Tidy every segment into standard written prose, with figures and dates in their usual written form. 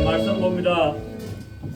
말씀 봅니다.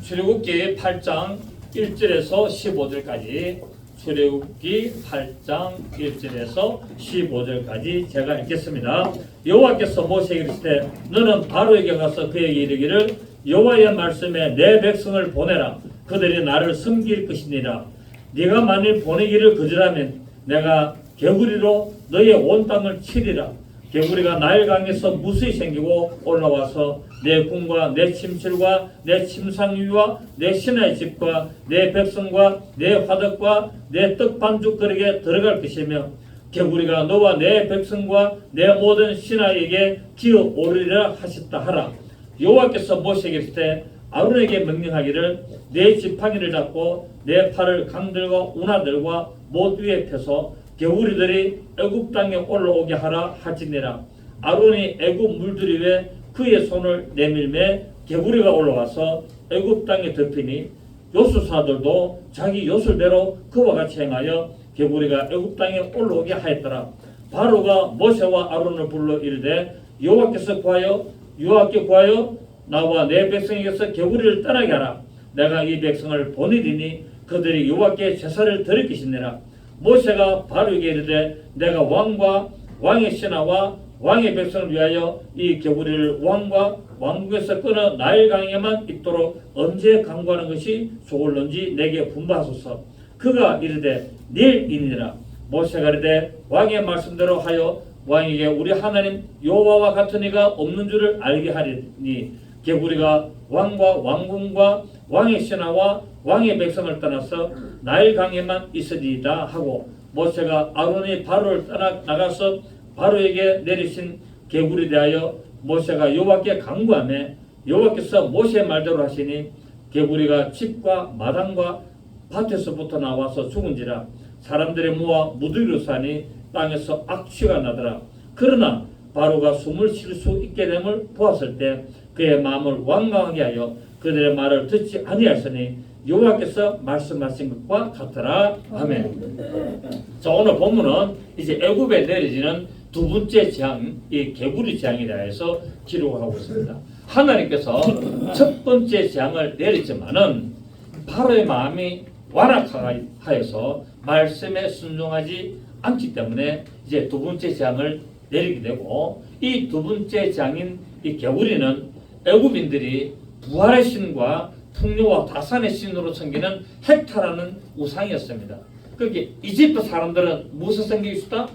출애굽기 8장 1절에서 15절까지 출애굽기 8장 1절에서 15절까지 제가 읽겠습니다. 여호와께서 모세에게 이르시되 너는 바로에게 가서 그에게 이르기를 여호와의 말씀에 내 백성을 보내라. 그들이 나를 섬길 것이니라. 네가 만일 보내기를 거절하면 내가 개구리로 너의 온 땅을 치리라. 개구리가 나일강에서 무수히 생기고 올라와서 내 궁과 내 침실과 내 침상위와 내 신하의 집과 내 백성과 내 화덕과 내 떡반죽 그릇에 들어갈 것이며 개구리가 너와 내 백성과 내 모든 신하에게 기어 오르리라 하셨다 하라. 여호와께서 모세에게 이르시되 아론에게 명령하기를 내 지팡이를 잡고 내 팔을 강들과 운하들과 못 위에 펴서 개구리들이 애굽 땅에 올라오게 하라 할지니라. 아론이 애굽 물들이 위에 그의 손을 내밀매 개구리가 올라와서 애굽 땅에 덮이니 요술사들도 자기 요술대로 그와 같이 행하여 개구리가 애굽 땅에 올라오게 하였더라. 바로가 모세와 아론을 불러 이르되 여호와께 구하여 나와 내 백성에게서 개구리를 떠나게 하라. 내가 이 백성을 보내리니 그들이 여호와께 제사를 드릴 것이니라. 모세가 바로에게 이르되 내가 왕과 왕의 신하와 왕의 백성을 위하여 이 개구리를 왕과 왕국에서 끊어 나일강에만 있도록 언제 강구하는 것이 좋을는지 내게 분부하소서. 그가 이르되 내일이니라. 모세가 이르되 왕의 말씀대로 하여 왕에게 우리 하나님 여호와와 같은 이가 없는 줄을 알게 하리니 개구리가 왕과 왕궁과 왕의 신하와 왕의 백성을 떠나서 나일강에만 있으리이다 하고 모세가 아론이 바로를 떠나 나가서 바로에게 내리신 개구리 대하여 모세가 여호와께 간구하며 여호와께서 모세의 말대로 하시니 개구리가 집과 마당과 밭에서부터 나와서 죽은지라. 사람들의 모아 무더기로 사니 땅에서 악취가 나더라. 그러나 바로가 숨을 쉴 수 있게 됨을 보았을 때 그의 마음을 완강하게 하여 그들의 말을 듣지 아니하였으니 여호와께서 말씀하신 것과 같더라. 아멘. 자, 오늘 본문은 이제 애굽에 내려지는 두 번째 재앙, 이 개구리 재앙에 대해서 기록하고 있습니다. 하나님께서 첫 번째 재앙을 내렸지만은 바로의 마음이 완악하여서 말씀에 순종하지 않기 때문에 이제 두 번째 재앙을 내리게 되고, 이 두 번째 재앙인 이 개구리는 애굽인들이 부활의 신과 풍요와 다산의 신으로 섬기는 헥타라는 우상이었습니다. 그게 이집트 사람들은 무엇을 섬기고 싶다?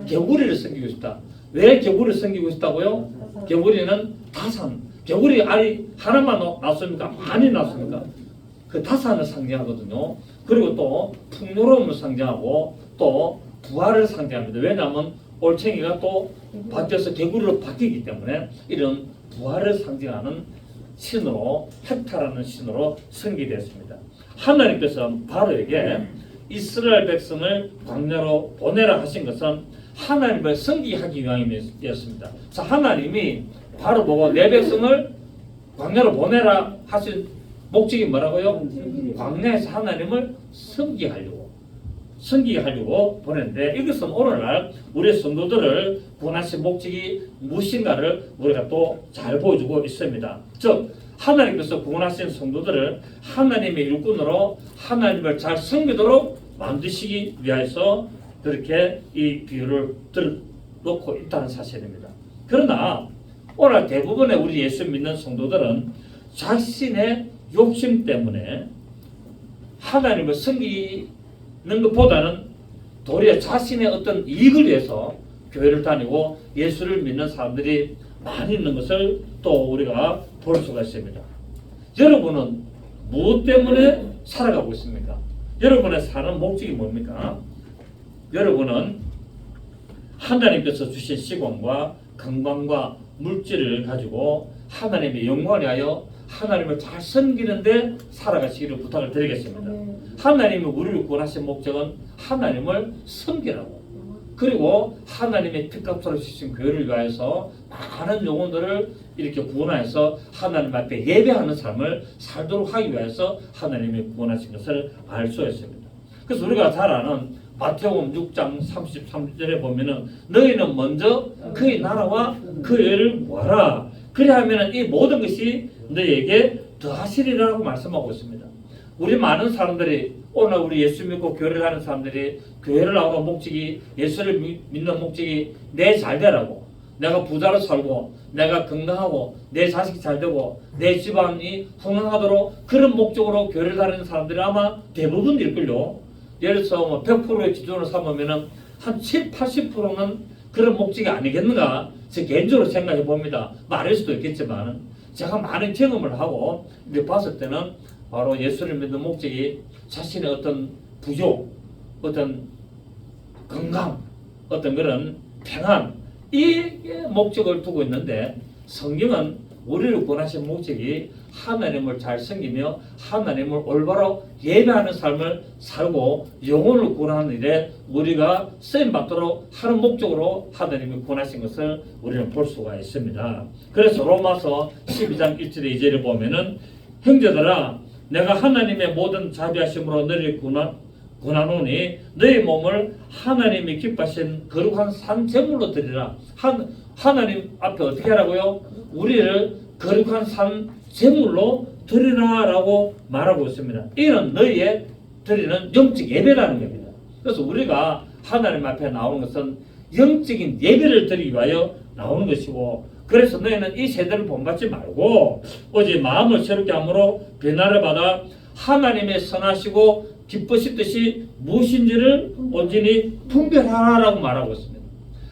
개구리를 섬기고 싶다. 왜 개구리를 섬기고 싶다고요? 개구리는 다산. 개구리 알이 하나만 낳습니까? 많이 낳습니까? 그 다산을 상징하거든요. 그리고 또 풍요로움을 상징하고 또 부활을 상징합니다. 왜냐하면 올챙이가 또 바뀌어서 개구리로 바뀌기 때문에 이런 부활을 상징하는 신으로 헥타라는 신으로 섬기되었습니다. 하나님께서 바로에게 이스라엘 백성을 광야로 보내라 하신 것은 하나님을 섬기하기 위함이었습니다. 자, 하나님이 바로 보고 내 백성을 광야로 보내라 하신 목적이 뭐라고요? 광야에서 하나님을 섬기게 하려고 보냈는데, 이것은 오늘날 우리 성도들을 구원하신 목적이 무엇인가를 우리가 또 잘 보여주고 있습니다. 즉 하나님께서 구원하신 성도들을 하나님의 일꾼으로 하나님을 잘 섬기도록 만드시기 위해서 그렇게 이 비유를 들어놓고 있다는 사실입니다. 그러나 오늘 대부분의 우리 예수 믿는 성도들은 자신의 욕심 때문에 하나님을 섬기는 것보다는 도리어 자신의 어떤 이익을 위해서 교회를 다니고 예수를 믿는 사람들이 많이 있는 것을 또 우리가 볼 수가 있습니다. 여러분은 무엇 때문에 살아가고 있습니까? 여러분의 사는 목적이 뭡니까? 여러분은 하나님께서 주신 시공과 건강과 물질을 가지고 하나님의 영광을 위하여 하나님을 잘 섬기는데 살아가시기를 부탁을 드리겠습니다. 하나님이 우리를 구원하신 목적은 하나님을 섬기라고, 그리고 하나님의 피값으로 주신 교회를 위하여서 많은 영혼들을 이렇게 구원하여서 하나님 앞에 예배하는 삶을 살도록 하기 위해서 하나님이 구원하신 것을 알 수 있습니다. 그래서 우리가 잘 아는 마태복음 6장 33절에 보면은 너희는 먼저 그의 나라와 그의 의를 구하라. 그리하면 이 모든 것이 너에게 더하시리라고 말씀하고 있습니다. 우리 많은 사람들이 오늘 우리 예수 믿고 교회를 하는 사람들이 교회를 나오는 목적이 예수를 믿는 목적이 내 잘되라고, 내가 부자로 살고 내가 건강하고 내 자식이 잘되고 내 집안이 흥황하도록 그런 목적으로 교회를 다니는 사람들이 아마 대부분일걸요. 예를 들어서 뭐 100%의 기준으로 삼으면은 한 7, 80%는 그런 목적이 아니겠는가 제 개인적으로 생각해 봅니다. 많을 수도 있겠지만 제가 많은 경험을 하고 이제 봤을 때는 바로 예수를 믿는 목적이 자신의 어떤 부족, 어떤 건강, 어떤 그런 평안, 이 목적을 두고 있는데 성경은 우리를 구원하신 목적이 하나님을 잘 섬기며 하나님을 올바로 예배하는 삶을 살고 영혼을 구원하는 일에 우리가 쓰임받도록 하는 목적으로 하나님이 구원하신 것을 우리는 볼 수가 있습니다. 그래서 로마서 12장 1절에 2절을 보면은 형제들아 내가 하나님의 모든 자비하심으로 너희를 구원하노니 너희 몸을 하나님이 기뻐하신 거룩한 산 제물로 드리라. 하나님 앞에 어떻게 하라고요? 우리를 거룩한 산 제물로 드리라라고 말하고 있습니다. 이는 너희의 드리는 영적 예배라는 겁니다. 그래서 우리가 하나님 앞에 나오는 것은 영적인 예배를 드리기 위하여 나오는 것이고, 그래서 너희는 이 세대를 본받지 말고 오직 마음을 새롭게 함으로 변화를 받아 하나님의 선하시고 기쁘신 뜻이 무엇인지를 온전히 분별하라고 말하고 있습니다.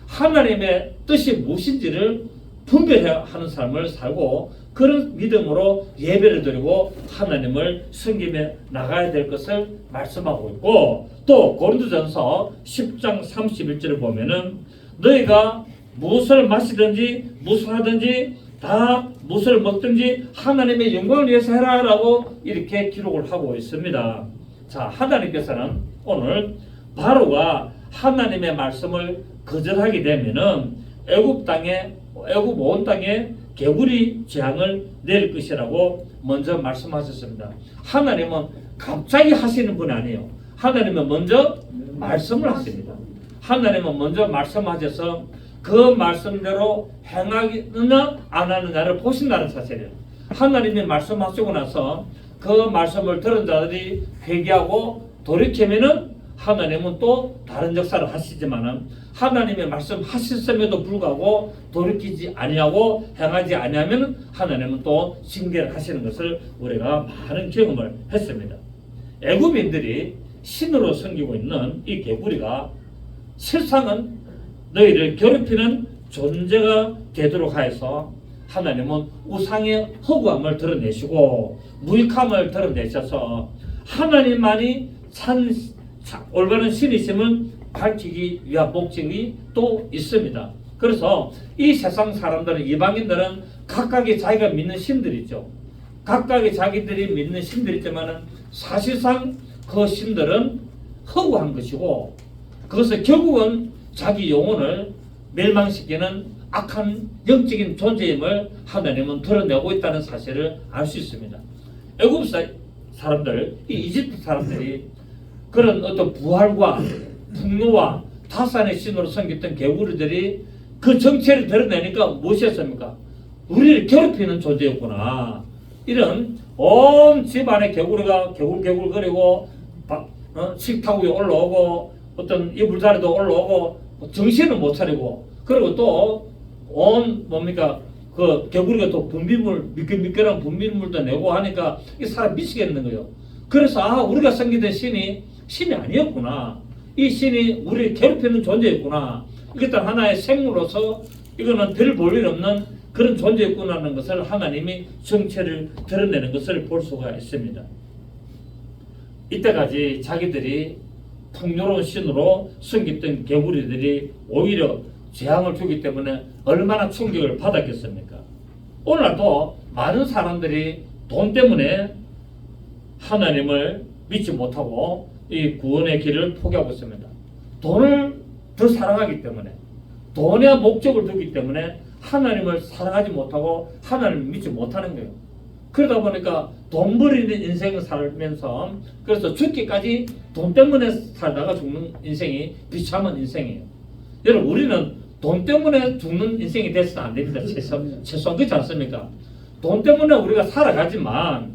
하나님의 뜻이 무엇인지를 분별하는 삶을 살고 그런 믿음으로 예배를 드리고 하나님을 섬기며 나가야 될 것을 말씀하고 있고, 또 고린도전서 10장 31절을 보면은 너희가 무엇을 마시든지 무엇을 하든지 다 무엇을 먹든지 하나님의 영광을 위해서 해라라고 이렇게 기록을 하고 있습니다. 자, 하나님께서는 오늘 바로가 하나님의 말씀을 거절하게 되면은 애굽 온 땅에 개구리 재앙을 내릴 것이라고 먼저 말씀하셨습니다. 하나님은 갑자기 하시는 분이 아니에요. 하나님은 먼저 말씀을 하십니다. 하나님은 먼저 말씀하셔서 그 말씀대로 행하느냐 안 하느냐를 보신다는 사실이에요. 하나님이 말씀하시고 나서 그 말씀을 들은 자들이 회개하고 돌이키면은 하나님은 또 다른 역사를 하시지만은 하나님의 말씀 하셨음에도 불구하고 돌이키지 아니하고 행하지 아니하면 하나님은 또 징계를 하시는 것을 우리가 많은 경험을 했습니다. 애굽인들이 신으로 섬기고 있는 이 개구리가 실상은 너희를 괴롭히는 존재가 되도록 하여서 하나님은 우상의 허구함을 드러내시고 무익함을 드러내셔서 하나님만이 올바른 신이심을 밝히기 위한 목적이 또 있습니다. 그래서 이 세상 사람들은, 이방인들은 각각의 자기가 믿는 신들이 있죠. 각각의 자기들이 믿는 신들이 있지만 사실상 그 신들은 허구한 것이고 그것을 결국은 자기 영혼을 멸망시키는 악한 영적인 존재임을 하나님은 드러내고 있다는 사실을 알 수 있습니다. 애굽 사람들, 이 이집트 사람들이 그런 어떤 부활과 풍요와 타산의 신으로 섬겼던 개구리들이 그 정체를 드러내니까 무엇이었습니까? 우리를 괴롭히는 존재였구나. 이런 온 집안의 개구리가 개굴개굴거리고 식탁 위에 올라오고 어떤 이불자리도 올라오고 정신을 못 차리고, 그리고 또 온 뭡니까 그 개구리가 또 분비물 미끌미끌한 분비물도 내고 하니까 이 사람 미치겠는 거예요. 그래서 우리가 섬기던 신이 아니었구나. 이 신이 우리를 괴롭히는 존재였구나. 이것도 하나의 생물로서 이거는 별 볼 일 없는 그런 존재였구나라는 것을 하나님이 정체를 드러내는 것을 볼 수가 있습니다. 이때까지 자기들이 풍요로운 신으로 섬겼던 개구리들이 오히려 재앙을 주기 때문에 얼마나 충격을 받았겠습니까? 오늘도 많은 사람들이 돈 때문에 하나님을 믿지 못하고 이 구원의 길을 포기하고 있습니다. 돈을 더 사랑하기 때문에, 돈의 목적을 두기 때문에 하나님을 사랑하지 못하고 하나님을 믿지 못하는 거예요. 그러다 보니까 돈 버리는 인생을 살면서 그래서 죽기까지 돈 때문에 살다가 죽는 인생이 비참한 인생이에요. 여러분, 우리는 돈 때문에 죽는 인생이 돼서는 안 됩니다. 최소한 그렇지 않습니까? 돈 때문에 우리가 살아가지만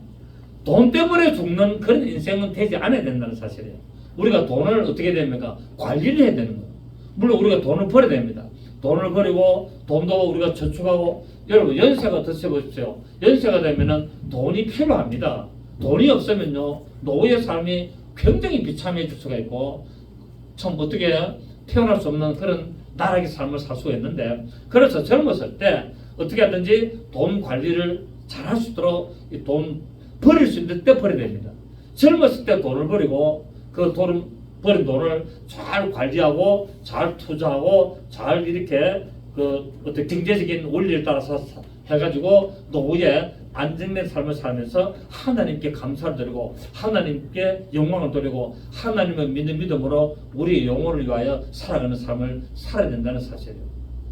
돈 때문에 죽는 그런 인생은 되지 않아야 된다는 사실이에요. 우리가 돈을 어떻게 됩니까? 관리를 해야 되는 거예요. 물론 우리가 돈을 벌어야 됩니다. 돈을 버리고 돈도 우리가 저축하고, 여러분 연세가 드셔보십시오. 연세가 되면은 돈이 필요합니다. 돈이 없으면요 노후의 삶이 굉장히 비참해질 수가 있고 참 어떻게 태어날 수 없는 그런 나락의 삶을 살 수가 있는데, 그래서 젊었을 때 어떻게 하든지 돈 관리를 잘 할 수 있도록 이 돈 버릴 수 있는 때 버려야 됩니다. 젊었을 때 돈을 버리고 그 버린 돈을 잘 관리하고 잘 투자하고 잘 이렇게 그 어떤 경제적인 원리를 따라서 해가지고 노후에 안정된 삶을 살면서 하나님께 감사를 드리고 하나님께 영광을 돌리고 하나님을 믿는 믿음으로 우리의 영혼을 위하여 살아가는 삶을 살아야 된다는 사실이에요.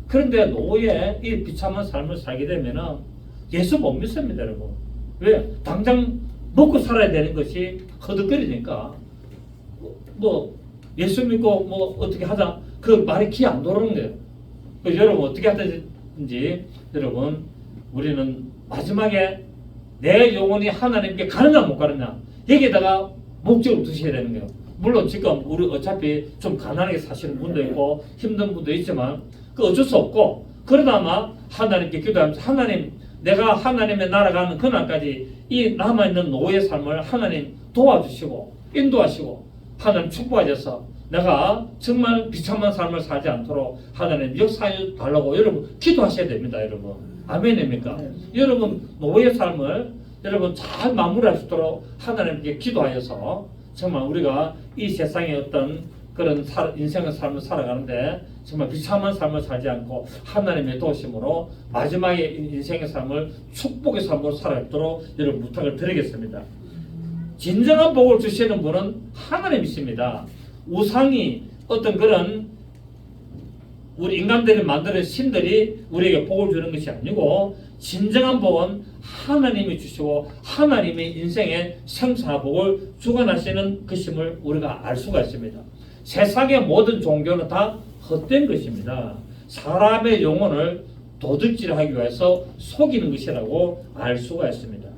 그런데 노후에 이 비참한 삶을 살게 되면은 예수 못 믿습니다, 여러분. 왜? 당장 먹고 살아야 되는 것이 허덕거리니까 뭐 예수 믿고 뭐 어떻게 하자 그 말이 귀 안 돌아오는 거예요. 그래서 여러분 어떻게 하든지 여러분 우리는 마지막에 내 영혼이 하나님께 가느냐 못 가느냐 여기에다가 목적을 두셔야 되는 거예요. 물론 지금 우리 어차피 좀 가난하게 사시는 분도 있고 힘든 분도 있지만 그 어쩔 수 없고, 그러다마 하나님께 기도하면서 하나님, 내가 하나님의 나라 가는 그날까지 이 남아있는 노예의 삶을 하나님 도와주시고 인도하시고 하나님 축복하셔서 내가 정말 비참한 삶을 살지 않도록 하나님 역사해 달라고 여러분 기도하셔야 됩니다. 여러분 아멘입니까? 여러분 노예의 삶을 여러분 잘 마무리할 수 있도록 하나님께 기도하여서 정말 우리가 이 세상의 어떤 그런 인생의 삶을 살아가는데 정말 비참한 삶을 살지 않고 하나님의 도우심으로 마지막에 인생의 삶을 축복의 삶으로 살아가도록 여러분 부탁을 드리겠습니다. 진정한 복을 주시는 분은 하나님이십니다. 우상이 어떤 그런 우리 인간들이 만드는 신들이 우리에게 복을 주는 것이 아니고 진정한 복은 하나님이 주시고 하나님이 인생의 생사복을 주관하시는 것임을 우리가 알 수가 있습니다. 세상의 모든 종교는 다 헛된 것입니다. 사람의 영혼을 도둑질하기 위해서 속이는 것이라고 알 수가 있습니다.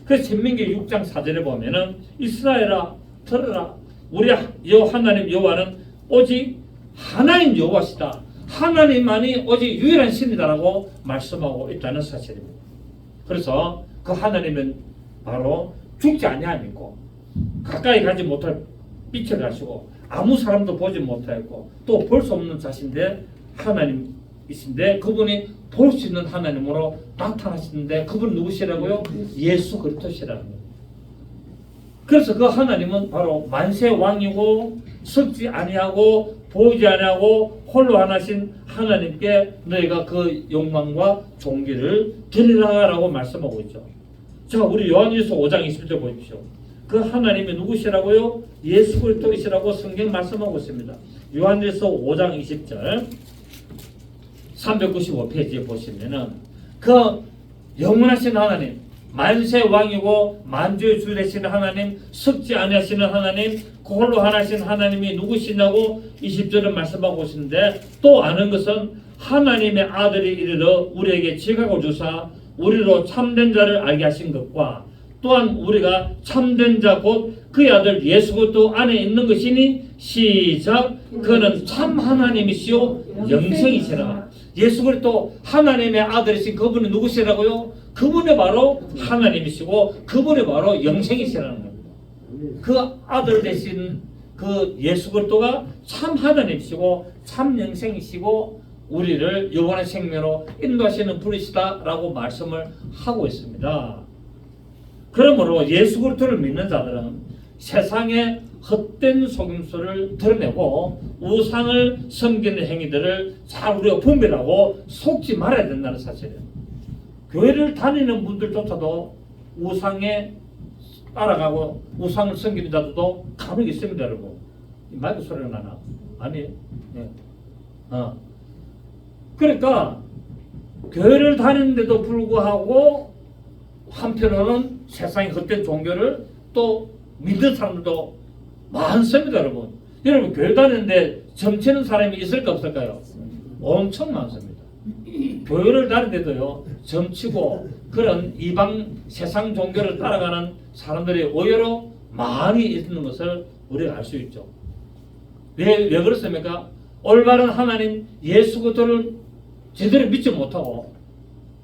그래서 신명기 6장 4절에 보면은 이스라엘아 들으라, 우리 하나님 여호와는 오직 하나님 여호와시다, 하나님만이 오직 유일한 신이다라고 말씀하고 있다는 사실입니다. 그래서 그 하나님은 바로 죽지 아니하고 가까이 가지 못할 빛을 가시고 아무 사람도 보지 못하였고 또 볼 수 없는 자신데 하나님이신데 그분이 볼 수 있는 하나님으로 나타나시는데 그분 누구시라고요? 예수 그리스도시라는 거예요. 그래서 그 하나님은 바로 만세 왕이고 썩지 아니하고 보이지 아니하고 홀로 하나신 하나님께 너희가 그 영광과 존귀를 드리라라고 말씀하고 있죠. 자, 우리 요한일서 5장 20절 보십시오. 그 하나님이 누구시라고요? 예수 그리스도이시라고 성경 말씀하고 있습니다. 요한일서 5장 20절 395페이지에 보시면은 그 영원하신 하나님, 만세 왕이고 만주의 주 되시는 하나님, 썩지 아니하시는 하나님, 그 홀로 하나신 하나님이 누구시냐고 20절은 말씀하고 있는데, 또 아는 것은 하나님의 아들이 이르러 우리에게 지각을 주사 우리로 참된 자를 알게 하신 것과 또한 우리가 참된 자 곧 그의 아들 예수 그리스도 안에 있는 것이니 시작, 그는 참 하나님이시요 영생이시라. 예수 그리스도 하나님의 아들이신 그분이 누구시라고요? 그분이 바로 하나님이시고 그분이 바로 영생이시라는 겁니다. 그 아들 되신 그 예수 그리스도가 참 하나님이시고 참 영생이시고 우리를 영원한 생명으로 인도하시는 분이시다라고 말씀을 하고 있습니다. 그러므로 예수 그리스도를 믿는 자들은 세상의 헛된 속임수를 드러내고 우상을 섬기는 행위들을 잘 우리가 분별하고 속지 말아야 된다는 사실이에요. 교회를 다니는 분들조차도 우상에 따라가고 우상을 섬기는 자들도 간혹 있습니다, 여러분. 마이크 소리가 나나? 아니, 네. 그러니까 교회를 다니는데도 불구하고 한편으로는 세상의 헛된 종교를 또 믿는 사람들도 많습니다, 여러분. 여러분 교회 다니는데 점치는 사람이 있을까 없을까요? 엄청 많습니다. 교회를 다니는데도요, 점치고 그런 이방 세상 종교를 따라가는 사람들이 의외로 많이 있는 것을 우리가 알 수 있죠. 왜 그렇습니까? 올바른 하나님 예수 그리스도를 제대로 믿지 못하고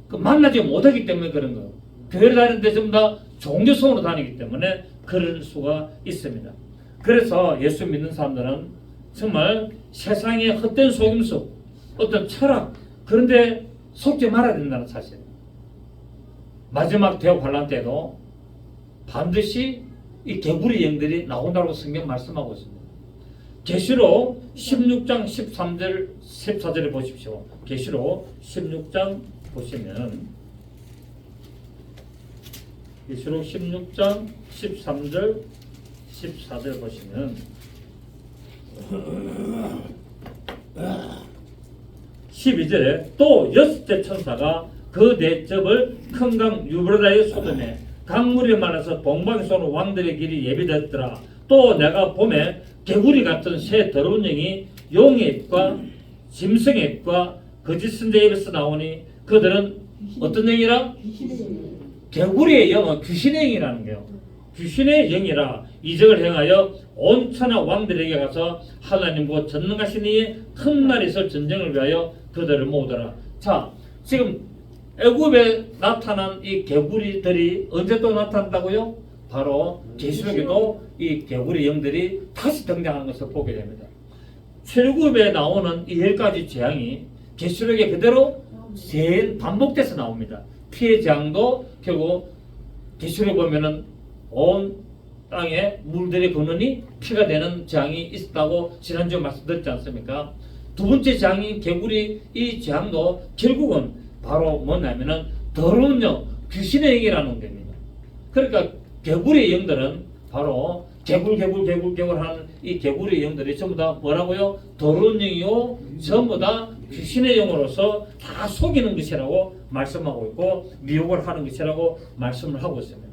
만나지 못하기 때문에 그런 거예요. 교회를 다니는데 전부 다 종교성으로 다니기 때문에 그럴 수가 있습니다. 그래서 예수 믿는 사람들은 정말 세상의 헛된 속임수, 어떤 철학, 그런데 속지 말아야 된다는 사실. 마지막 대역 환란 때도 반드시 이 개구리 영들이 나온다고 성경 말씀하고 있습니다. 계시록 16장 13절 14절에 보십시오. 계시록 16장 보시면 계시록 16장 13절 14절 보시면 12절에 또 여섯째 천사가 그 네 첩을 큰 강 유브라다의 소돔에 강물이 말라서 동방에 쏘는 왕들의 길이 예비되었더라. 또 내가 봄에 개구리 같은 새 더러운 영이 용의 입과 짐승의 입과 거짓 선지자의 입에서 나오니 그들은 어떤 영이라? 개구리의 영은 귀신의 영이라는 거예요. 귀신의 영이라 이적을 행하여 온 천하 왕들에게 가서 하나님과 전능하신 이의 큰 날이 있을 전쟁을 위하여 그들을 모으더라. 자, 지금 애굽에 나타난 이 개구리들이 언제 또 나타난다고요? 바로 계시록에도 이 개구리 영들이 다시 등장하는 것을 보게 됩니다. 출애굽에 나오는 이 10가지 재앙이 계시록에 그대로 반복돼서 나옵니다. 피의 재앙도 결국 계시록에 보면은 온 땅에 물들이 거느니 피가 되는 재앙이 있었다고 지난주에 말씀드렸지 않습니까? 두 번째 재앙인 개구리 이 재앙도 결국은 바로 뭐냐면은 더러운 영, 귀신의 영이라는 겁니다. 그러니까 개구리의 영들은 바로 개굴 하는 이 개구리의 영들이 전부 다 뭐라고요? 더러운 영이요 전부 다 귀신의 영으로서 다 속이는 것이라고 말씀하고 있고 미혹을 하는 것이라고 말씀을 하고 있습니다.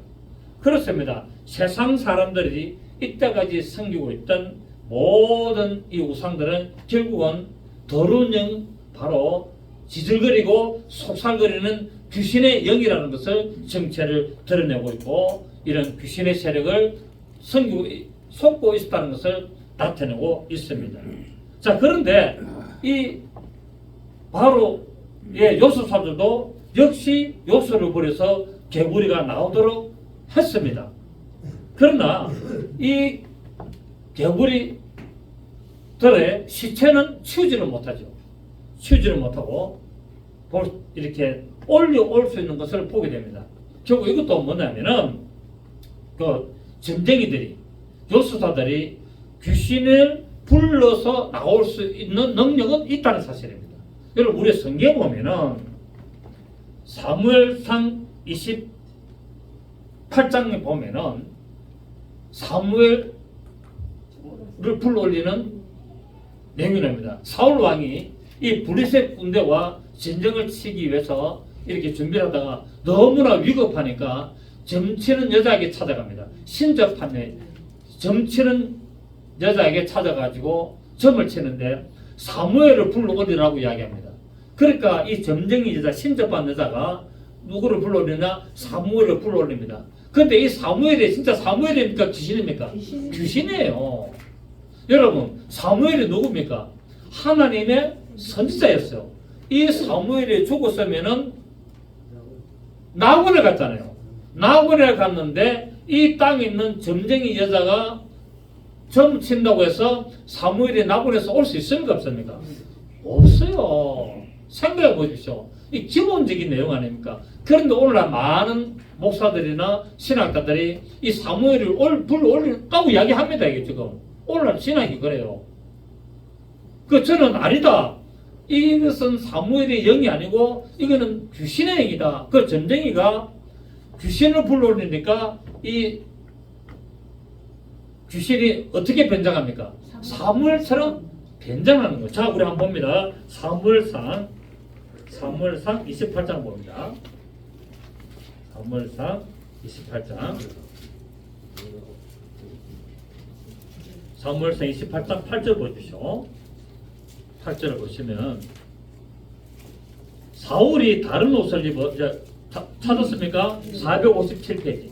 그렇습니다. 세상 사람들이 이때까지 섬기고 있던 모든 이 우상들은 결국은 더러운 영, 바로 지질거리고 속살거리는 귀신의 영이라는 것을 정체를 드러내고 있고 이런 귀신의 세력을 속고 있다는 것을 나타내고 있습니다. 자, 그런데 이 바로 요술사들도 역시 요술을 부려서 개구리가 나오도록 했습니다. 그러나 이 개구리들의 시체는 치우지를 못하죠. 치우지를 못하고 이렇게 올려올 수 있는 것을 보게 됩니다. 결국 이것도 뭐냐면은 그 점쟁이들이 요술사들이 귀신을 불러서 나올 수 있는 능력은 있다는 사실입니다. 여러분 우리 성경 보면은 사무엘상 28장에 보면은 사무엘을 불러올리는 내용이 납니다. 사울 왕이 이 블레셋 군대와 전쟁을 치기 위해서 이렇게 준비를 하다가 너무나 위급하니까 점치는 여자에게 찾아갑니다. 신접한 점치는 여자에게 찾아가지고 점을 치는데 사무엘을 불러오리라고 이야기합니다. 그러니까 이 점쟁이 여자, 신접한 여자가 누구를 불러오리냐? 사무엘을 불러올립니다. 그런데 이 사무엘이 진짜 사무엘입니까? 귀신입니까? 귀신이에요. 여러분 사무엘이 누굽니까? 하나님의 선지자였어요. 이 사무엘이 죽었으면은 나군에 갔잖아요. 나군에 갔는데 이 땅에 있는 점쟁이 여자가 점 친다고 해서 사무엘이 나군에서 올 수 있습니까? 없습니까? 없어요. 생각해 보십시오. 이 기본적인 내용 아닙니까? 그런데 오늘날 많은 목사들이나 신학자들이 이 사무엘을 불러올리라고 이야기합니다. 이게 지금 오늘날 신학이 그래요. 저는 아니다. 이것은 사무엘의 영이 아니고 이거는 귀신의 영이다. 그 점쟁이가 귀신을 불러올리니까 이 귀신이 어떻게 변장합니까? 사무엘처럼 변장하는 거예요. 자, 우리 한번 봅니다. 사무엘상 28장 봅니다. 사무엘상 28장. 사무엘상 28장 8절 보십시오. 8절을 보시면 사울이 다른 옷을 입어 찾았습니까? 457페이지.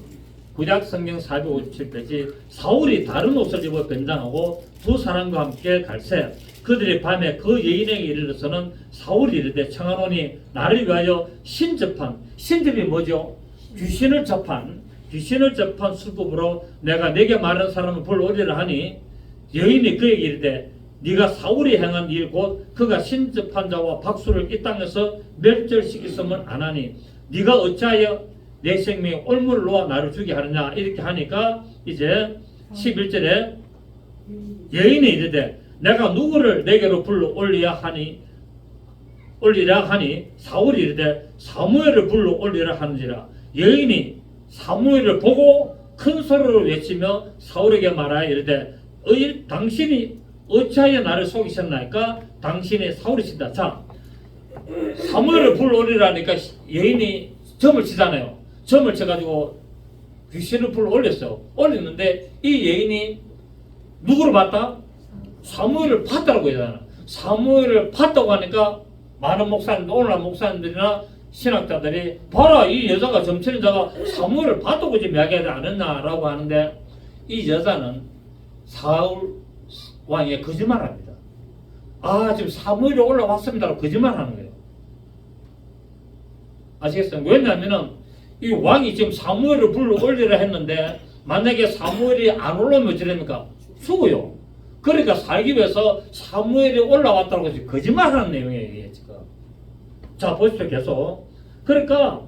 구약 성경 457페이지. 사울이 다른 옷을 입어 변장하고 두 사람과 함께 갈새 그들이 밤에 그 여인에게 이르러서는 사울이 이르되 청하노니 나를 위하여 신접한 신접이 뭐죠? 귀신을 접한 술법으로 내가 내게 말한 사람을 불러오리라 하니 여인이 그에게 이르되 네가 사울이 행한 일 곧 그가 신접한 자와 박수를 이 땅에서 멸절시켰으면 안 하니 네가 어찌하여 내 생명에 올무를 놓아 나를 주게 하느냐 이렇게 하니까 이제 11절에 여인이 이르되 내가 누구를 내게로 불러 올리라 하니 사울이 이르되 사무엘을 불러 올리라 하는지라. 여인이 사무엘을 보고 큰 소리로 외치며 사울에게 말하여 이르되 당신이 어찌하여 나를 속이셨나이까? 당신이 사울이신다. 자, 사무엘을 불러 올리라니까 여인이 점을 치잖아요. 점을 쳐가지고 귀신을 불러 올렸어요. 올렸는데 이 여인이 누구를 봤다? 사무엘을 봤다고 하잖아. 사무엘을 봤다고 하니까 많은 목사님들, 오늘날 목사님들이나 신학자들이 봐라 이 여자가 점치는 자가 사무엘을 봤다고 지금 이야기하지 않았나라고 하는데 이 여자는 사울 왕이 거짓말합니다. 지금 사무엘이 올라왔습니다라고 거짓말하는 거예요. 아시겠어요? 왜냐하면은 이 왕이 지금 사무엘을 불러 올리라 했는데 만약에 사무엘이 안 올라오면 어찌됩니까? 죽어요. 그러니까 살기 위해서 사무엘이 올라왔다고 지금 거짓말하는 내용이에요. 지금. 자 보십시오. 계속. 그러니까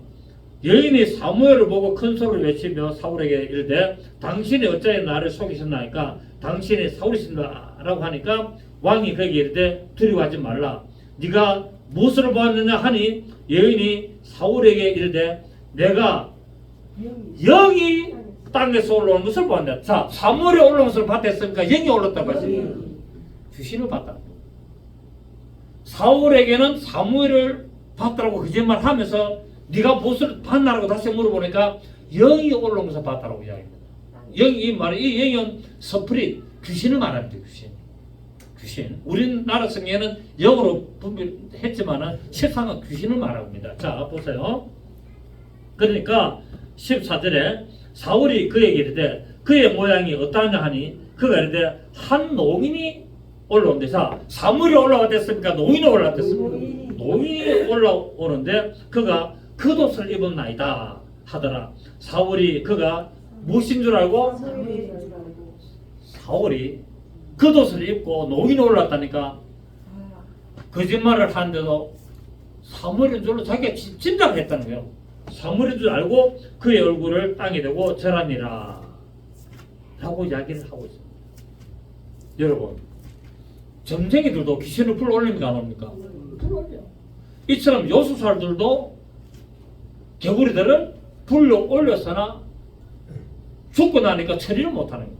여인이 사무엘을 보고 큰 소리를 외치며 사울에게 이르되 당신이 어찌하여 나를 속이셨나이까? 당신이 사울이신다라고 하니까 왕이 그에게 이르되 두려워하지 말라. 네가 무엇을 보았느냐 하니 여인이 사울에게 이르되 내가 영이 땅에서 올라오는 것을 보았다. 자, 사무엘이 올라오는 것을 봤댔으니까 영이 올랐다고 하지. 귀신을 봤다. 사울에게는 사무엘을 봤다라고 거짓말하면서 네가 무엇을 봤나라고 다시 물어보니까 영이 올라온 것을 봤다라고 이야기합니다. 이 영은 스프릿, 귀신을 말합니다. 귀신. 우리나라 성경에는 영어로 분별했지만은 실상은 귀신을 말합니다. 자, 보세요. 그러니까 14절에 사울이 그에게 이르되 그의 모양이 어떠하냐 하니 그가 이르되 한 농인이 올라온대. 자, 사무엘이 올라왔댔습니까? 농인이 올라왔댔습니까? 농인이 올라오는데 그가 겉옷을 입었나이다 하더라. 사울이 그가 무엇인 줄 알고? 사울이 겉옷을 입고 농인이 올랐다니까 거짓말을 하는데도 사무엘인 줄로 자기가 짐작했다는 거예요. 사무엘인 줄 알고 그의 얼굴을 땅에 대고 절하니라 라고 이야기를 하고 있습니다. 여러분, 점쟁이들도 귀신을 불러 올립니까? 안 옵니까? 불러 올려. 이처럼 요수살들도 개구리들을 불러 올렸으나 죽고 나니까 처리를 못하는 거예요.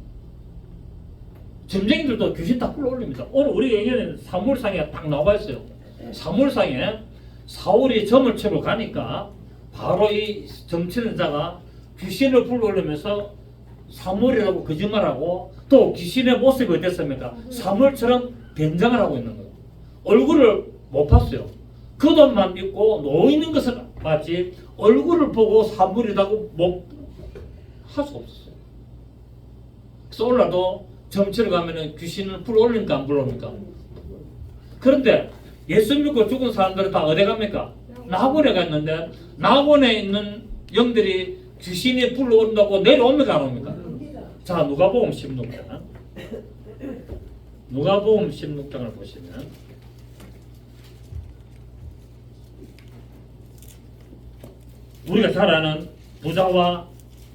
점쟁이들도 귀신 다 불러 올립니다. 오늘 우리 여기는 사무엘상에 딱 나와 있어요. 사무엘상에 사울이 점을 치러 가니까 바로 이 점치는 자가 귀신을 불러 올리면서 사무엘이라고 거짓말하고 또 귀신의 모습이 어땠습니까? 사무엘처럼 변장을 하고 있는 거예요. 얼굴을 못 봤어요. 겉옷만 입고 놓이는 것을 봤지 얼굴을 보고 사무엘이라고 할 수 없었어요. 그래서 오늘도 점치러 가면은 귀신을 불러 올립니까? 안 불러 옵니까? 그런데 예수 믿고 죽은 사람들은 다 어디 갑니까? 낙원에 갔는데 낙원에 있는 영들이 귀신이 불러온다고 내려옵니까? 안 옵니까? 자, 누가복음 16장. 누가복음 16장을 보시면 우리가 잘 아는 부자와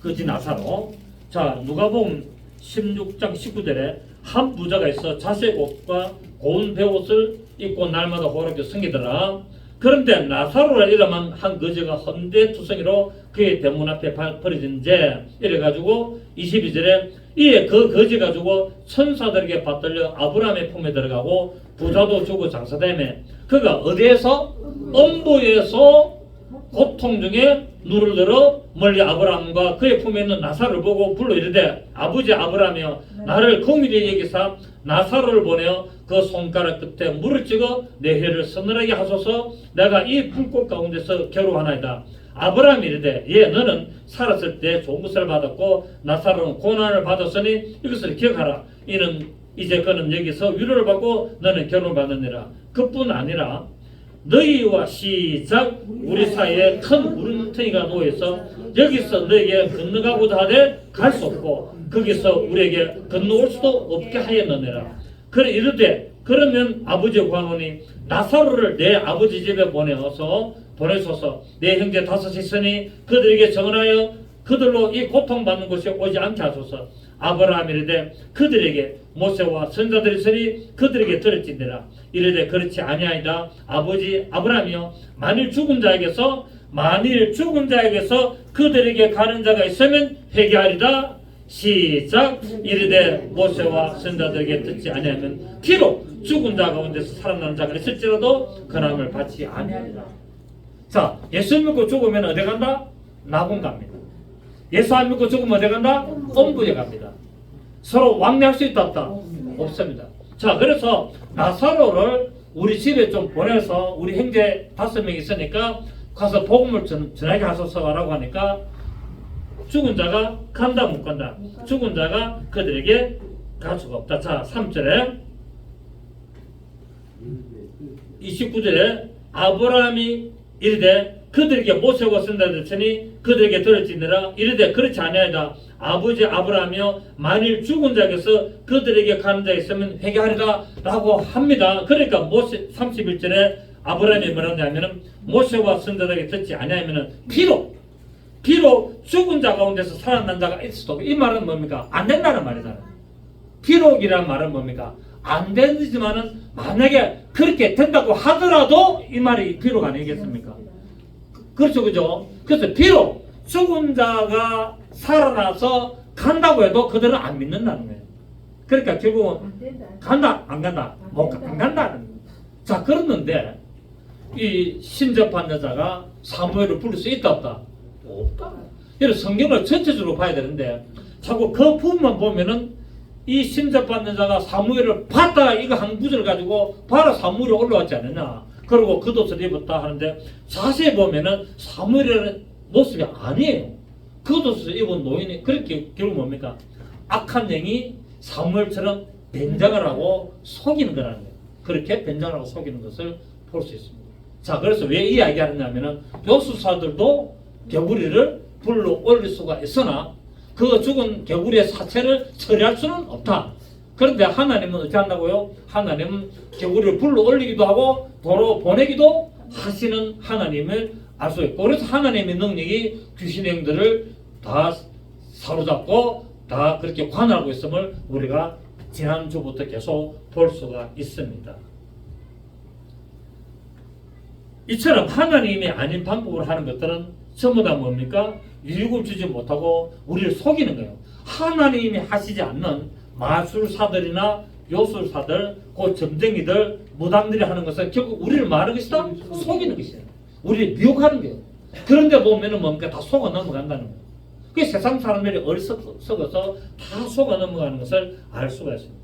거지 나사로. 자, 누가복음 16장 19절에 한 부자가 있어 자색 옷과 고운 베옷을 입고 날마다 호락에 섬기더라. 그런데 나사로라 이름한 한 거지가 헌데투성이로 그의 대문 앞에 버려진 제 이래가지고 22절에 이에 그 거지 가지고 천사들에게 받들려 아브라함의 품에 들어가고 부자도 주고 장사되며 그가 어디에서? 엄보에서 고통 중에 눈을 들어 멀리 아브라함과 그의 품에 있는 나사로를 보고 불러 이르되 아버지 아브라함이여 나를 긍휼히 여기사 나사로를 보내어 그 손가락 끝에 물을 찍어 내 혀를 서늘하게 하소서. 내가 이 불꽃 가운데서 괴로워하나이다. 아브라함이 이르되 예 너는 살았을 때 좋은 것을 받았고 나사로는 고난을 받았으니 이것을 기억하라. 이는 이제 그는 여기서 위로를 받고 너는 괴로움을 받느니라. 그뿐 아니라 너희와 시작 우리 사이에 큰 물은덩이가 놓여서 여기서 너에게 건너가고자 하되 갈 수 없고 거기서 우리에게 건너올 수도 없게 하였느니라. 그래 이르되 그러면 아버지 구하노니 나사로를 내 아버지 집에 보내소서. 내 형제 다섯이 있으니 그들에게 정언하여 그들로 이 고통받는 것이 오지 않게 하소서. 아브라함이 이르되 그들에게 모세와 선자들이 있으니 그들에게 들을지니라. 이르되 그렇지 아니하이다. 아버지 아브라함이여 만일 죽은 자에게서 그들에게 가는 자가 있으면 회개하리다. 시작. 이르되 모세와 선자들에게 듣지 아니하면 비록 죽은 자 가운데서 살아난 자가 있을지라도 근함을 받지 아니하리라. 자, 예수 믿고 죽으면 어디 간다? 낙원 갑니다. 예수 안 믿고 죽으면 어디 간다? 엄부에 갑니다. 서로 왕래할 수 있다 없다? 없습니다. 자, 그래서 나사로를 우리 집에 좀 보내서 우리 형제 5명 있으니까 가서 복음을 전하게 하소서라고 하니까 죽은 자가 간다 못 간다? 죽은 자가 그들에게 갈 수가 없다. 자, 3절에 29절에 아브라함이 이르되 그들에게 모세와 선자들이 있으니 그들에게 들을지니라. 이르되 그렇지 아니하다. 아버지 아브라함이여 만일 죽은 자에게서 그들에게 가는 자 있으면 회개하리라 라고 합니다. 그러니까 모세 31절에 아브라함이 뭐라고 하냐면 모세와 선자들에게 듣지 아니하면 비록 죽은 자 가운데서 살아난 자가 있어도 이 말은 뭡니까? 안 된다는 말이잖아요. 비록이라는 말은 뭡니까? 안 되지만은 만약에 그렇게 된다고 하더라도 이 말이 비록 아니겠습니까? 그렇죠, 그죠? 그래서 비록 죽은 자가 살아나서 간다고 해도 그들은 안 믿는다는 거예요. 그러니까 결국은 간다, 안 간다, 안 간다는 거예요. 자, 그랬는데 이 신접한 여자가 사무엘을 부를 수 있다 없다? 없다. 이런 성경을 전체적으로 봐야 되는데 자꾸 그 부분만 보면은 이 신접받는 자가 사무엘을 봤다 이거 한 구절 가지고 바로 사무엘이 올라왔지 않느냐. 그리고 겉옷을 입었다 하는데 자세히 보면은 사무엘의 모습이 아니에요. 겉옷을 입은 노인이 그렇게 결국 뭡니까? 악한 영이 사무엘처럼 변장을 하고 속이는 거라는 거예요. 그렇게 변장을 하고 속이는 것을 볼 수 있습니다. 자, 그래서 왜 이 이야기 하느냐면은 요술사들도 개구리를 불러 올릴 수가 있으나 그 죽은 개구리의 사체를 처리할 수는 없다. 그런데 하나님은 어떻게 한다고요? 하나님은 개구리를 불러 올리기도 하고 도로 보내기도 하시는 하나님을 알 수 있고, 그래서 하나님의 능력이 귀신의 영들을 다 사로잡고 다 그렇게 관할하고 있음을 우리가 지난주부터 계속 볼 수가 있습니다. 이처럼 하나님이 아닌 방법으로 하는 것들은 전부 다 뭡니까? 유익을 주지 못하고 우리를 속이는 거예요. 하나님이 하시지 않는 마술사들이나 요술사들, 그 점쟁이들, 무당들이 하는 것은 결국 우리를 말하는 것이다? 속이는 것이에요. 우리를 미혹하는 거예요. 그런데 보면은 뭡니까? 다 속아 넘어간다는 거예요. 그 세상 사람들이 어리석어서 다 속아 넘어가는 것을 알 수가 있습니다.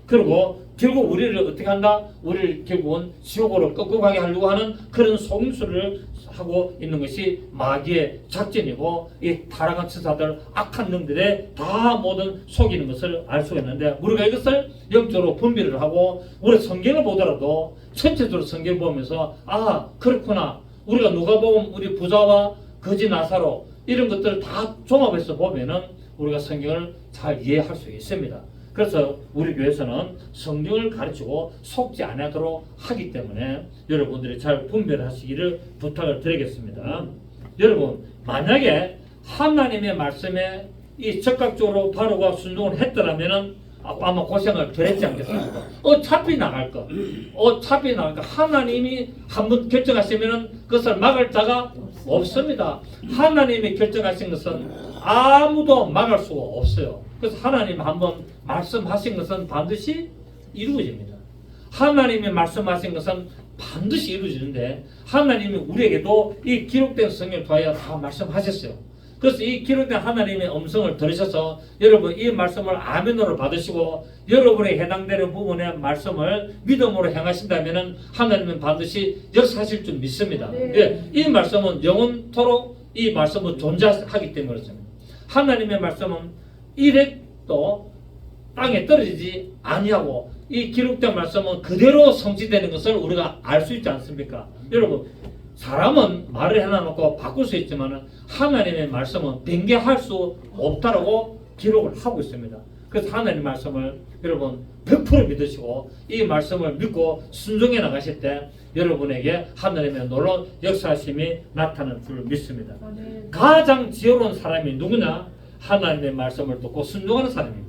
그리고 결국 우리를 어떻게 한다? 우리를 결국은 지옥으로 끌고 가게 하려고 하는 그런 속임수를 하고 있는 것이 마귀의 작전이고, 이 타락한 천사들, 악한 놈들의 다 모든 속이는 것을 알 수가 있는데, 우리가 이것을 영적으로 분별을 하고 우리 성경을 보더라도 전체적으로 성경을 보면서 아 그렇구나, 우리가 누가복음 우리 부자와 거지 나사로 이런 것들을 다 종합해서 보면은 우리가 성경을 잘 이해할 수 있습니다. 그래서 우리 교회에서는 성경을 가르치고 속지 않도록 하기 때문에 여러분들이 잘 분별하시기를 부탁을 드리겠습니다. 여러분, 만약에 하나님의 말씀에 이 적극적으로 바로가 순종을 했더라면은 아마 고생을 덜 했지 않겠습니까? 어차피 나갈 거. 하나님이 한번 결정하시면은 그것을 막을 자가 없습니다. 하나님이 결정하신 것은 아무도 막을 수가 없어요. 그래서 하나님 한번 말씀하신 것은 반드시 이루어집니다. 하나님이 말씀하신 것은 반드시 이루어지는데, 하나님이 우리에게도 이 기록된 성경을 통하여 다 말씀하셨어요. 그래서 이 기록된 하나님의 음성을 들으셔서 여러분 이 말씀을 아멘으로 받으시고 여러분의 해당되는 부분의 말씀을 믿음으로 행하신다면 하나님은 반드시 역사하실 줄 믿습니다. 예, 이 말씀은 영원토록 이 말씀은 존재하기 때문에 그렇습니다. 하나님의 말씀은 일획도 땅에 떨어지지 아니하고 이 기록된 말씀은 그대로 성취되는 것을 우리가 알 수 있지 않습니까? 여러분 사람은 말을 해놔놓고 바꿀 수 있지만 하나님의 말씀은 변개할 수 없다라고 기록을 하고 있습니다. 그래서 하나님의 말씀을 여러분 100% 믿으시고 이 말씀을 믿고 순종해 나가실 때 여러분에게 하나님의 놀라운 역사심이 나타날 줄 믿습니다. 가장 지혜로운 사람이 누구냐? 하나님의 말씀을 듣고 순종하는 사람입니다.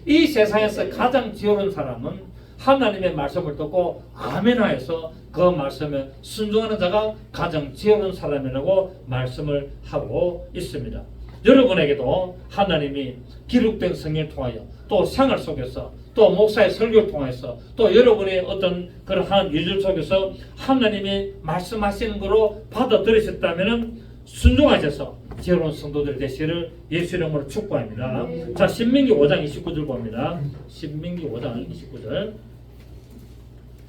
이 세상에서 가장 지혜로운 사람은 하나님의 말씀을 듣고 아멘하여서 그 말씀에 순종하는 자가 가장 지혜로운 사람이라고 말씀을 하고 있습니다. 여러분에게도 하나님이 기록된 성경을 통하여 또 생활 속에서 또 목사의 설교를 통해서 또 여러분의 어떤 그러한 일들 속에서 하나님이 말씀하시는 거로 받아들이셨다면 순종하셔서 지혜로운 성도들이 되시기를 예수 이름으로 축복합니다. 자, 신명기 5장 29절 봅니다. 신명기 5장 29절.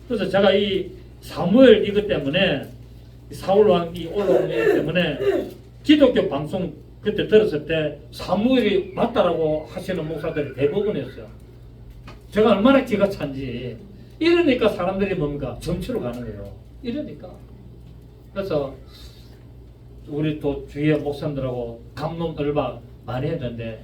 그래서 제가 이 사무엘 이것 때문에 사울 왕이 올라오기 때문에 기독교 방송 그때 들었을 때 사무엘이 맞다라고 하시는 목사들이 대부분이었어요. 제가 얼마나 기가 찬지. 이러니까 사람들이 뭡니까? 정치로 가는 거예요. 이러니까. 그래서 우리 또 주위의 목사님들하고 감론 을박 많이 했는데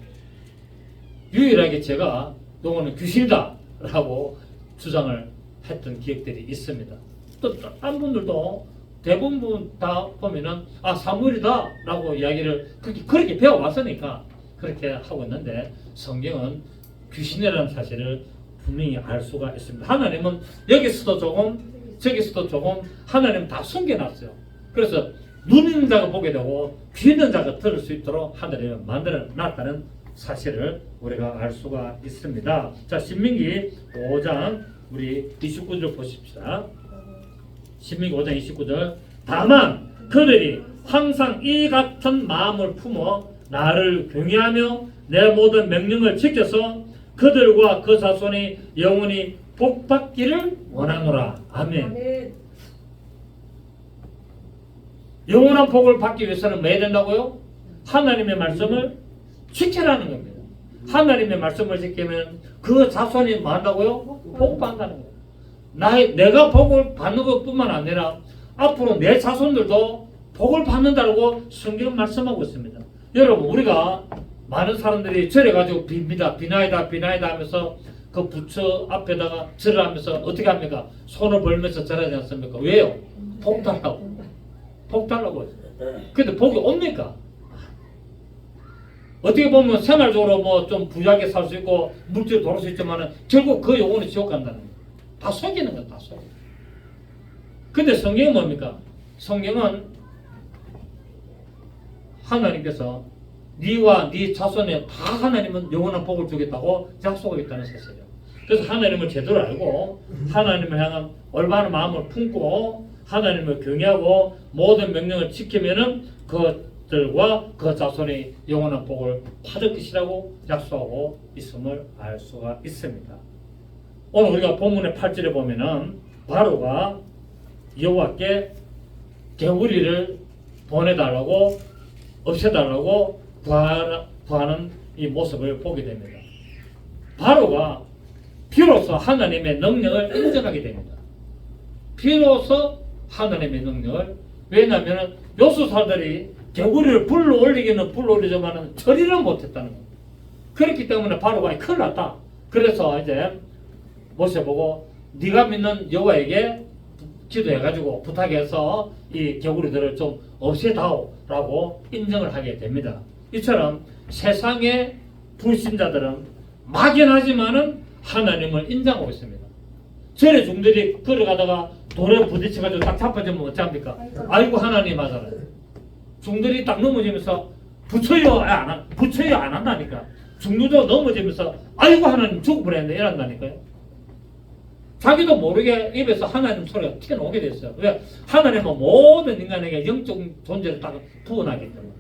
유일하게 제가 너는 귀신이다 라고 주장을 했던 기억들이 있습니다. 또 딴 분들도 대부분 다 보면은 사무엘이다 라고 이야기를 그렇게 배워왔으니까 그렇게 하고 있는데 성경은 귀신이라는 사실을 분명히 알 수가 있습니다. 하나님은 여기서도 조금 저기서도 조금 하나님 다 숨겨놨어요. 그래서 눈 있는 자가 보게 되고 귀 있는 자가 들을 수 있도록 하나님이 만들어 놨다는 사실을 우리가 알 수가 있습니다. 자, 신명기 5장 우리 29절 보십시다. 신명기 5장 29절. 다만 그들이 항상 이 같은 마음을 품어 나를 경외하며 내 모든 명령을 지켜서 그들과 그 자손이 영원히 복받기를 원하노라. 아멘. 영원한 복을 받기 위해서는 뭐 해야 된다고요? 하나님의 말씀을 지키라는 겁니다. 하나님의 말씀을 지키면 그 자손이 뭐 한다고요? 복 받는다는 거예요. 내가 복을 받는 것뿐만 아니라 앞으로 내 자손들도 복을 받는다고 성경은 말씀하고 있습니다. 여러분 우리가 많은 사람들이 절에 가지고 빕니다. 비나이다 하면서 그 부처 앞에다가 절을 하면서 어떻게 합니까? 손을 벌면서 절하지 않습니까? 왜요? 복 달라고. 복 달라고 했어요. 근데 복이 옵니까? 어떻게 보면 생활적으로 뭐 좀 부유하게 살 수 있고 물질을 돌릴 수 있지만 결국 그 영혼이 지옥 간다는 거예요. 다 속이는 거야. 다 속여. 근데 성경은 뭡니까? 성경은 하나님께서 네와 네 자손에 다 하나님은 영원한 복을 주겠다고 약속하겠다는 사실이에요. 그래서 하나님을 제대로 알고 하나님을 향한 올바른 마음을 품고 하나님을 경외하고 모든 명령을 지키면은 그들과 그 자손이 영원한 복을 받을 것이라고 약속하고 있음을 알 수가 있습니다. 오늘 우리가 본문의 8절에 보면은 바로가 여호와께 개구리를 보내달라고 없애달라고 구하는 이 모습을 보게 됩니다. 바로가 비로소 하나님의 능력을 인정하게 됩니다. 비로소 하나님의 능력을. 왜냐하면 요수사들이 개구리를 불러 올리기는 불러 올리지만 처리를 못했다는 겁니다. 그렇기 때문에 바로가 큰일 났다. 그래서 이제 모셔보고 네가 믿는 여호와에게 기도해가지고 부탁해서 이 개구리들을 좀 없애다오라고 인정을 하게 됩니다. 이처럼 세상의 불신자들은 막연하지만은 하나님을 인정하고 있습니다. 절의 중들이 걸어가다가 돌에 부딪혀가지고 딱 잡아지면 어찌합니까? 아이고 하나님 하잖아요. 중들이 딱 넘어지면서 부처여 안 한다니까. 중들도 넘어지면서 아이고 하나님 죽어버렸네 이런다니까요. 자기도 모르게 입에서 하나님 소리가 튀어나오게 됐어요. 왜? 하나님은 모든 인간에게 영적 존재를 딱 부어나기 때문에.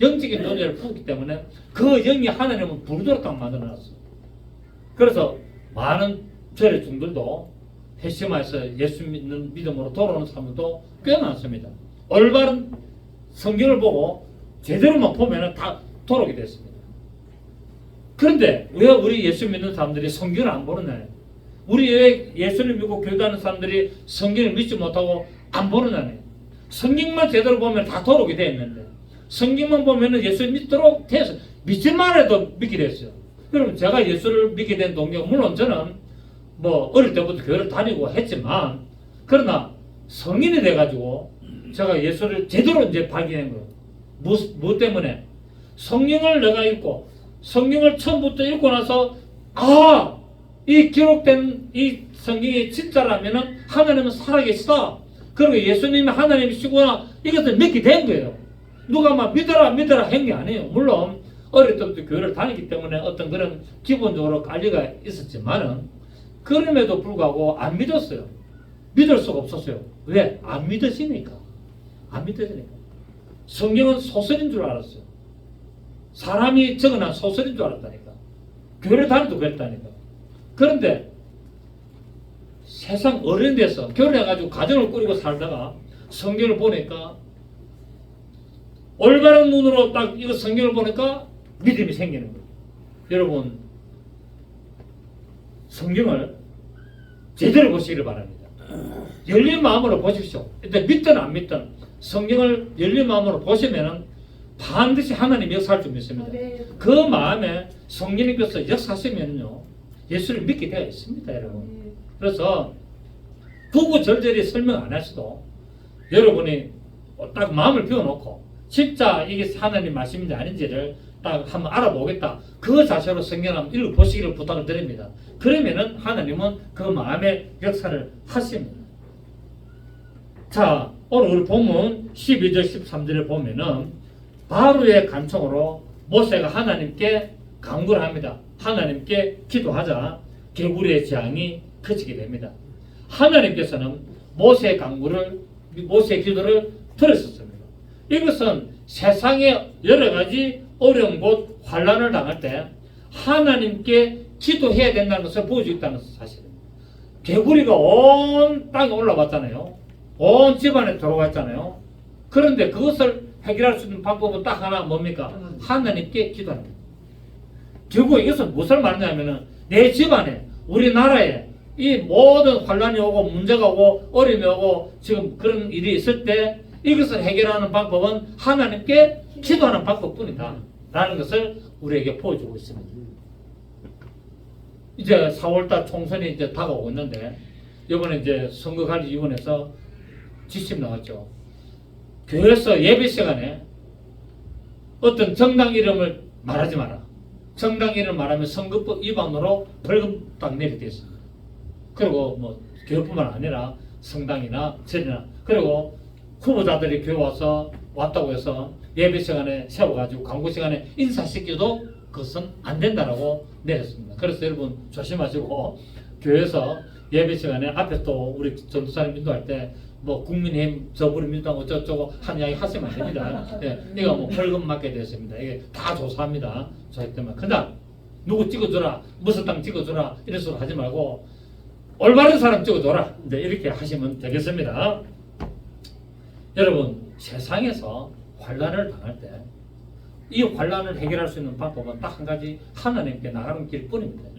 영적인 존재를 품기 때문에 그 영이 하나님은 불도로 딱 만들어놨어요. 그래서 많은 절의 중들도 회심하여서 예수 믿는 믿음으로 돌아오는 사람들도 꽤 많습니다. 올바른 성경을 보고 제대로만 보면 다 돌아오게 됐습니다. 그런데 왜 우리 예수 믿는 사람들이 성경을 안 보느냐? 우리 왜 예수를 믿고 교회다니는 사람들이 성경을 믿지 못하고 안 보느냐? 성경만 제대로 보면 다 돌아오게 돼 있는데 성경만 보면 예수를 믿도록 돼서 믿지만 해도 믿게 됐어요. 그럼 제가 예수를 믿게 된 동기가 물론 저는 뭐 어릴 때부터 교회를 다니고 했지만 그러나 성인이 돼가지고 제가 예수를 제대로 이제 발견한 거예요. 무엇 때문에? 성경을 내가 읽고 성경을 처음부터 읽고 나서 이 기록된 이 성경이 진짜라면은 하나님은 살아계시다. 그리고 예수님이 하나님이시구나 이것을 믿게 된 거예요. 누가 막 믿어라 한 게 아니에요. 물론 어릴 때부터 교회를 다니기 때문에 어떤 그런 기본적으로 관리가 있었지만은 그럼에도 불구하고 안 믿었어요. 믿을 수가 없었어요. 왜? 안 믿어지니까. 성경은 소설인 줄 알았어요. 사람이 적어놓은 소설인 줄 알았다니까. 교회를 다니도 그랬다니까. 그런데 세상 어른 데서 결혼해가지고 가정을 꾸리고 살다가 성경을 보니까 올바른 눈으로 딱 이거 성경을 보니까 믿음이 생기는 거예요. 여러분 성경을 제대로 보시기를 바랍니다. 열린 마음으로 보십시오. 일단 믿든 안 믿든 성경을 열린 마음으로 보시면은 반드시 하나님 역사할 줄 믿습니다. 그 마음에 성령님께서 역사하시면요 예수를 믿게 되어 있습니다, 여러분. 그래서 구구절절히 설명 안 하셔도 여러분이 딱 마음을 비워놓고 진짜 이게 하나님 말씀인지 아닌지를 딱 한번 알아보겠다. 그 자세로 성경 한번 읽어보시기를 부탁을 드립니다. 그러면은 하나님은 그 마음의 역사를 하십니다. 자, 오늘 우리 본문 12절 13절을 보면은 바로의 간청으로 모세가 하나님께 간구를 합니다. 하나님께 기도하자 개구리의 재앙이 그치게 됩니다. 하나님께서는 모세의 간구를, 모세의 기도를 들으셨습니다. 이것은 세상의 여러 가지 어려운 곳, 환난을 당할 때 하나님께 기도해야 된다는 것을 보여주고 있다는 사실입니다. 개구리가 온 땅에 올라왔잖아요. 온 집안에 들어왔잖아요. 그런데 그것을 해결할 수 있는 방법은 딱 하나 뭡니까? 하나님께 기도합니다. 결국 이것은 무엇을 말하냐면은 내 집안에, 우리나라에 이 모든 환난이 오고 문제가 오고 어려움이 오고 지금 그런 일이 있을 때 이것을 해결하는 방법은 하나님께 기도하는 방법뿐이다 라는 것을 우리에게 보여주고 있습니다. 이제 4월달 총선이 이제 다가오고 있는데 이번에 이제 선거관리위원회에서 지침 나왔죠. 교회에서 예배 시간에 어떤 정당 이름을 말하지 마라. 정당 이름을 말하면 선거법 위반으로 벌금 딱 내리게 됐습니다. 그리고 뭐 교회뿐만 아니라 성당이나 절이나 그리고 후보자들이 교회 왔다고 해서 예배 시간에 세워가지고 광고 시간에 인사시켜도 그것은 안 된다라고 내렸습니다. 그래서 여러분 조심하시고 교회에서 예배 시간에 앞에 또 우리 전도사님 인도할 때 뭐 국민의힘 저부리민주당 어쩌고저쩌고 한 이야기 하시면 안 됩니다. 예, 이거 뭐 벌금 맞게 됐습니다. 이게 다 조사합니다. 조사 때문에. 그냥 누구 찍어줘라, 무슨 당 찍어줘라 이런 소리 하지 말고 올바른 사람 찍어줘라. 네, 이렇게 하시면 되겠습니다. 여러분 세상에서 환난을 당할 때 이 환난을 해결할 수 있는 방법은 딱 한 가지 하나님께 나가는 길뿐입니다.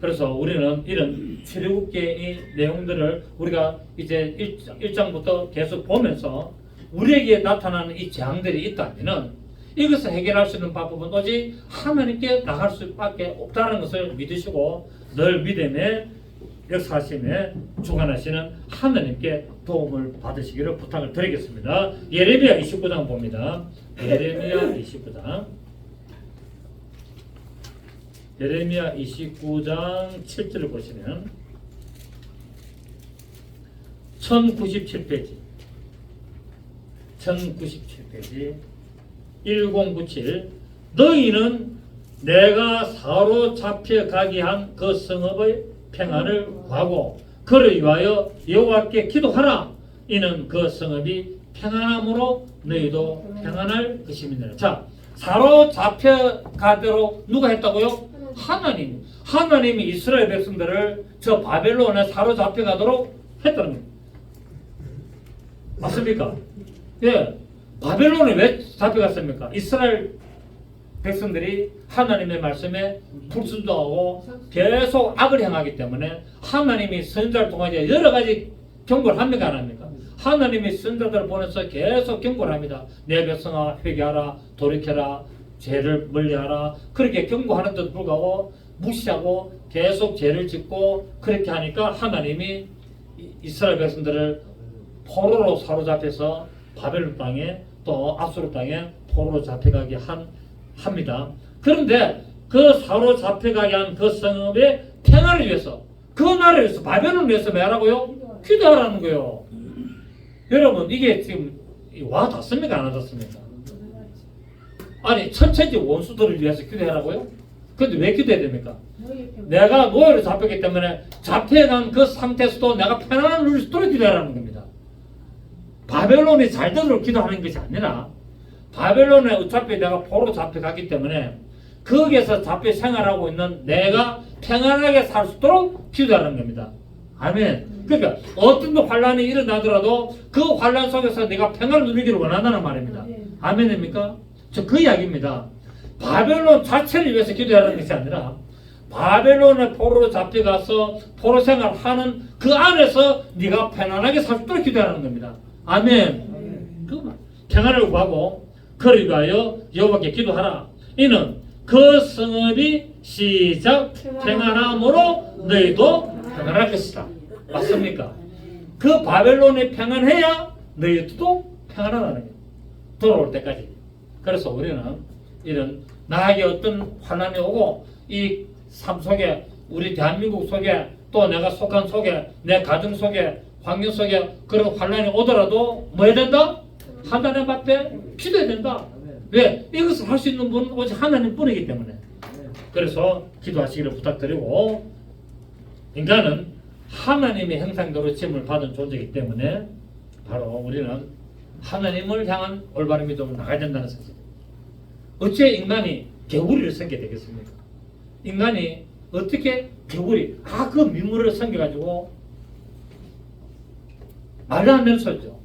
그래서 우리는 이런 출애굽기의 내용들을 우리가 이제 1장부터 계속 보면서 우리에게 나타나는 이 재앙들이 있다면은 이것을 해결할 수 있는 방법은 오직 하나님께 나갈 수밖에 없다는 것을 믿으시고 늘 믿음에 역사하심에 주관하시는 하나님께 도움을 받으시기를 부탁을 드리겠습니다. 예레미야 29장 봅니다. 예레미야 29장 7절을 보시면 1097페이지 1097 너희는 내가 사로잡혀 가게 한 그 성읍의 평안을 구하고 그를 위하여 여호와께 기도하라. 이는 그 성읍이 평안함으로 너희도 평안할 것입니다. 자, 사로잡혀가도록 누가 했다고요? 하나님. 하나님이 이스라엘 백성들을 저 바벨론에 사로잡혀가도록 했다는 겁니다. 맞습니까? 예. 바벨론에 왜 잡혀갔습니까? 이스라엘 백성들이 하나님의 말씀에 불순종하고 계속 악을 행하기 때문에 하나님이 선지자를 통해 여러 가지 경고를 합니까? 안 합니까? 하나님이 선지자들을 보내서 계속 경고를 합니다. 내 백성아 회개하라, 돌이켜라, 죄를 멀리하라. 그렇게 경고하는데도 불구하고 무시하고 계속 죄를 짓고 그렇게 하니까 하나님이 이스라엘 백성들을 포로로 사로잡혀서 바벨론 땅에 또 아수르 땅에 포로로 잡혀가게 합니다. 그런데 그 사로잡혀가게 한 그 성읍의 평화를 위해서 그 나라를 위해서 바벨론을 위해서 뭐 하라고요? 기도하라는 거예요. 여러분 이게 지금 와 닿습니까? 안 와닿습니까? 아니 천체지 원수들을 위해서 기도하라고요? 근데 왜 기도해야 됩니까? 내가 노예로 잡혔기 때문에 잡혀간 그 상태에서도 내가 편안한 누릴 수 있도록 기도하라는 겁니다. 바벨론이 잘 되도록 기도하는 것이 아니라 바벨론에 어차피 내가 포로 잡혀갔기 때문에 거기에서 잡혀 생활하고 있는 내가 평안하게 살 수 있도록 기도하는 겁니다. 아멘. 그러니까 어떤 환란이 일어나더라도 그 환란 속에서 내가 평안을 누리기를 원한다는 말입니다. 아멘입니까? 저 그 이야기입니다. 바벨론 자체를 위해서 기도하는 것이 아니라 바벨론에 포로로 잡혀가서 포로 생활하는 그 안에서 네가 편안하게 살 수 있도록 기도하는 겁니다. 아멘. 그 평안을 구하고 그를 위하여 여호와께 기도하라. 이는 그 성읍이 시작 평안함으로 너희도 평안할 것이다. 맞습니까? 그 바벨론이 평안해야 너희도 평안하다는 거예요. 돌아올 때까지. 그래서 우리는 이런 나에게 어떤 환난이 오고 이 삶 속에 우리 대한민국 속에 또 내가 속한 속에 내 가정 속에 환경 속에 그런 환난이 오더라도 뭐 해야 된다? 하나님 앞에 기도해야 된다. 왜? 이것을 할 수 있는 분은 오직 하나님뿐이기 때문에. 그래서 기도하시기를 부탁드리고 인간은 하나님의 형상대로 지음을 받은 존재이기 때문에 바로 우리는 하나님을 향한 올바른 믿음으로 나가야 된다는 사실. 어째 인간이 개구리를 섬게 되겠습니까? 인간이 어떻게 개구리, 그 민물을 섬겨가지고 말도 안 되는 소리죠.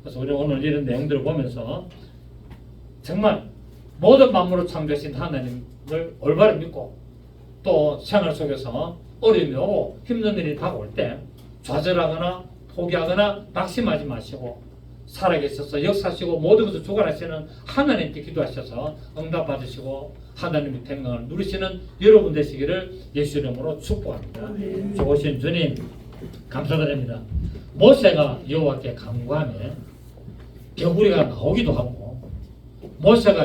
그래서 우리 오늘 이런 내용들을 보면서 정말 모든 만물을 창조하신 하나님을 올바로 믿고 또 생활 속에서 어려움이 오고 힘든 일이 다가올 때 좌절하거나 포기하거나 낙심하지 마시고 살아계셔서 역사하시고 모든 것을 주관하시는 하나님께 기도하셔서 응답받으시고 하나님의 평강을 누리시는 여러분 되시기를 예수 이름으로 축복합니다. 좋으신 주님 감사드립니다. 모세가 여호와께 간구하며 개구리가 나오기도 하고 모세가